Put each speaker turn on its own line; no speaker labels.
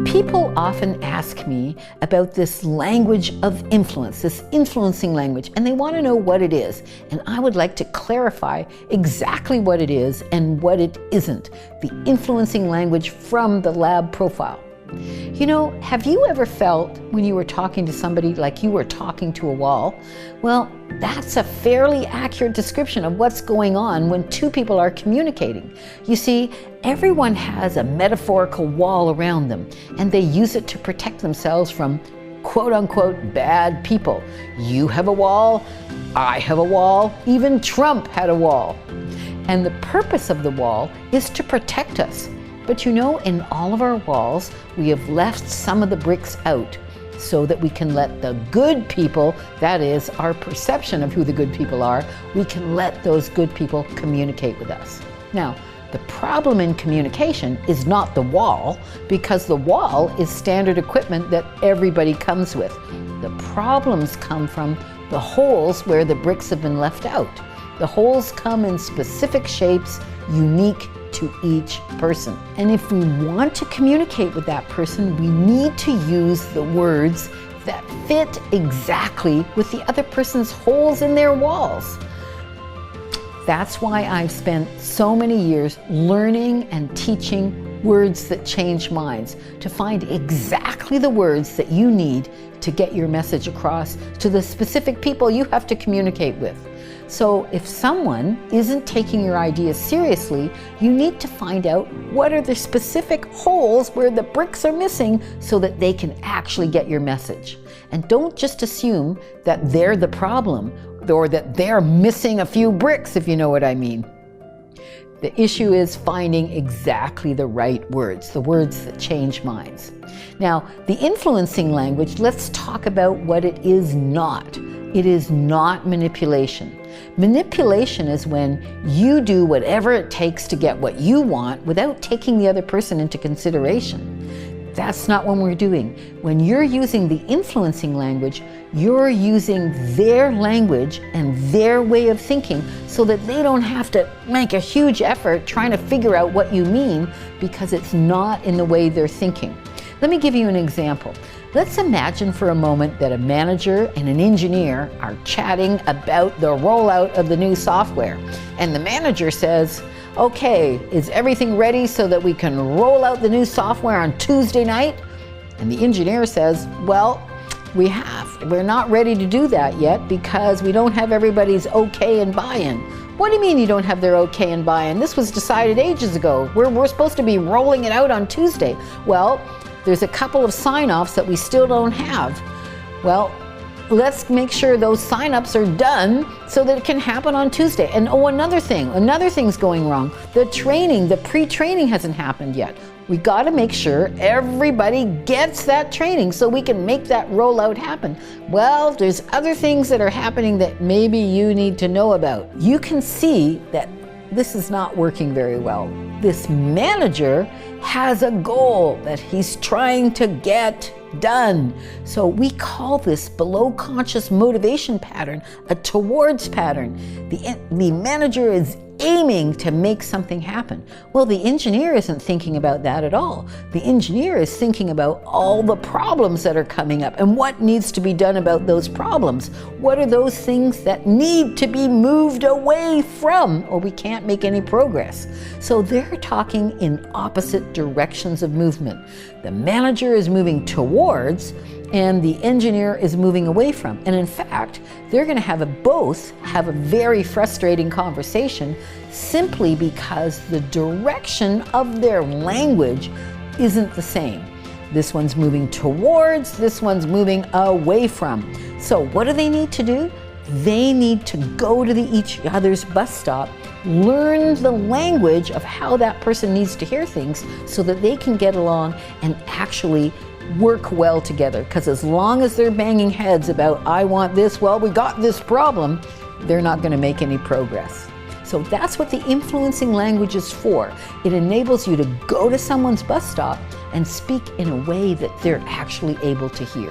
People often ask me about this language of influence, this influencing language, and they want to know what it is. And I would like to clarify exactly what it is and what it isn't, the influencing language from the lab profile. You know, have you ever felt when you were talking to somebody like you were talking to a wall? Well, that's a fairly accurate description of what's going on when two people are communicating. You see, everyone has a metaphorical wall around them, and they use it to protect themselves from quote-unquote bad people. You have a wall, I have a wall, even Trump had a wall. And the purpose of the wall is to protect us. But you know, in all of our walls, we have left some of the bricks out so that we can let the good people, that is, our perception of who the good people are, we can let those good people communicate with us. Now, the problem in communication is not the wall, because the wall is standard equipment that everybody comes with. The problems come from the holes where the bricks have been left out. The holes come in specific shapes, unique to each person. And if we want to communicate with that person, we need to use the words that fit exactly with the other person's holes in their walls. That's why I've spent so many years learning and teaching words that change minds, to find exactly the words that you need to get your message across to the specific people you have to communicate with. So if someone isn't taking your ideas seriously, you need to find out what are the specific holes where the bricks are missing so that they can actually get your message. And don't just assume that they're the problem or that they're missing a few bricks, if you know what I mean. The issue is finding exactly the right words, the words that change minds. Now, the influencing language, let's talk about what it is not. It is not manipulation. Manipulation is when you do whatever it takes to get what you want without taking the other person into consideration. That's not what we're doing. When you're using the influencing language, you're using their language and their way of thinking so that they don't have to make a huge effort trying to figure out what you mean, because it's not in the way they're thinking. Let me give you an example. Let's imagine for a moment that a manager and an engineer are chatting about the rollout of the new software. And the manager says, okay, is everything ready so that we can roll out the new software on Tuesday night? And the engineer says, well, we're not ready to do that yet because we don't have everybody's okay and buy-in. What do you mean you don't have their okay and buy-in? This was decided ages ago. We're supposed to be rolling it out on Tuesday. Well, there's a couple of sign-offs that we still don't have. Well, let's make sure those sign-ups are done so that it can happen on Tuesday. And oh, another thing's going wrong. The pre-training hasn't happened yet. We got to make sure everybody gets that training so we can make that rollout happen. Well, there's other things that are happening that maybe you need to know about. You can see that this is not working very well. This manager has a goal that he's trying to get done. So we call this below conscious motivation pattern a towards pattern. The manager is aiming to make something happen. Well, the engineer isn't thinking about that at all. The engineer is thinking about all the problems that are coming up and what needs to be done about those problems. What are those things that need to be moved away from, or we can't make any progress? So they're talking in opposite directions of movement. The manager is moving towards, and the engineer is moving away from. And in fact, they're going to both have a very frustrating conversation simply because the direction of their language isn't the same. This one's moving towards, this one's moving away from. So what do they need to do? They need to go to each other's bus stop, learn the language of how that person needs to hear things so that they can get along and actually work well together. Because as long as they're banging heads about, I want this, well, we got this problem, they're not going to make any progress. So that's what the influencing language is for. It enables you to go to someone's bus stop and speak in a way that they're actually able to hear.